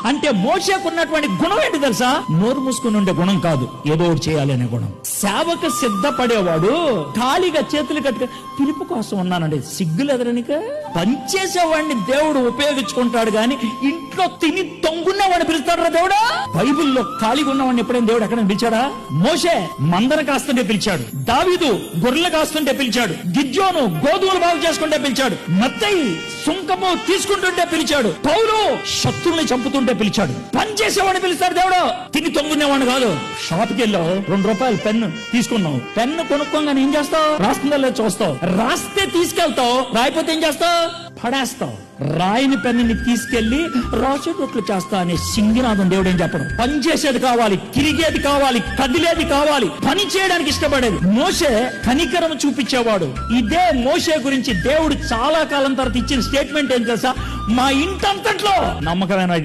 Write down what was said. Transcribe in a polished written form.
అంటే మోషేకు ఉన్నటువంటి గుణం ఏంటి తెలుసా? నోరు మూసుకుని ఉండే గుణం కాదు, ఏదో ఒకటి చేయాలనే గుణం. సేవకు సిద్ధపడేవాడు ఖాళీగా చేతులు కట్టుగా పిలుపు కోసం ఉన్నానండి, సిగ్గులెదరనిక. పనిచేసేవాడిని దేవుడు ఉపయోగించుకుంటాడు గాని ఇంట్లో తిని తొంగున్నవాడిని పిలుస్తాడు రా దేవుడా. బైబిల్లో ఖాళీగా ఉన్నవాడిని ఎప్పుడైనా దేవుడు ఎక్కడ పిలిచాడా? మోషే మందర కాస్తుంటే పిలిచాడు, దావీదు గొర్రెలు కాస్తుంటే పిలిచాడు, గిద్యోను గోధుమలు బాగు చేసుకుంటే పిలిచాడు, మత్తయి సుంకము తీసుకుంటుంటే పిలిచాడు, పౌలు శత్రువుని చంపుతుంటే పిలిచాడు. పని చేసేవాడిని పిలుస్తాడు దేవుడు, తిని తొంగునేవాడిని కాదు. షాప్కి వెళ్ళావు, ₹2 పెన్ను తీసుకున్నావు, పెన్ను కొనుక్కోగానే ఏం చేస్తావు? రాస్తుందా లేదు చూస్తావు, రాస్తే తీసుకెళ్తావు, రాయిపోతే ఏం చేస్తావు? పడేస్తావు. రాయిని పెన్నుని తీసుకెళ్లి రాసేటట్లు చేస్తా అనే సింగినాథం దేవుడు ఏం చెప్పడం? పని చేసేది కావాలి, తిరిగేది కావాలి, కదిలేది కావాలి, పని చేయడానికి ఇష్టపడేది. మోషే కనికరం చూపించేవాడు. ఇదే మోషే గురించి దేవుడు చాలా కాలం తర్వాత ఇచ్చిన స్టేట్మెంట్ ఏం తెలుసా? మా ఇంటంతట్లో నమ్మకమైన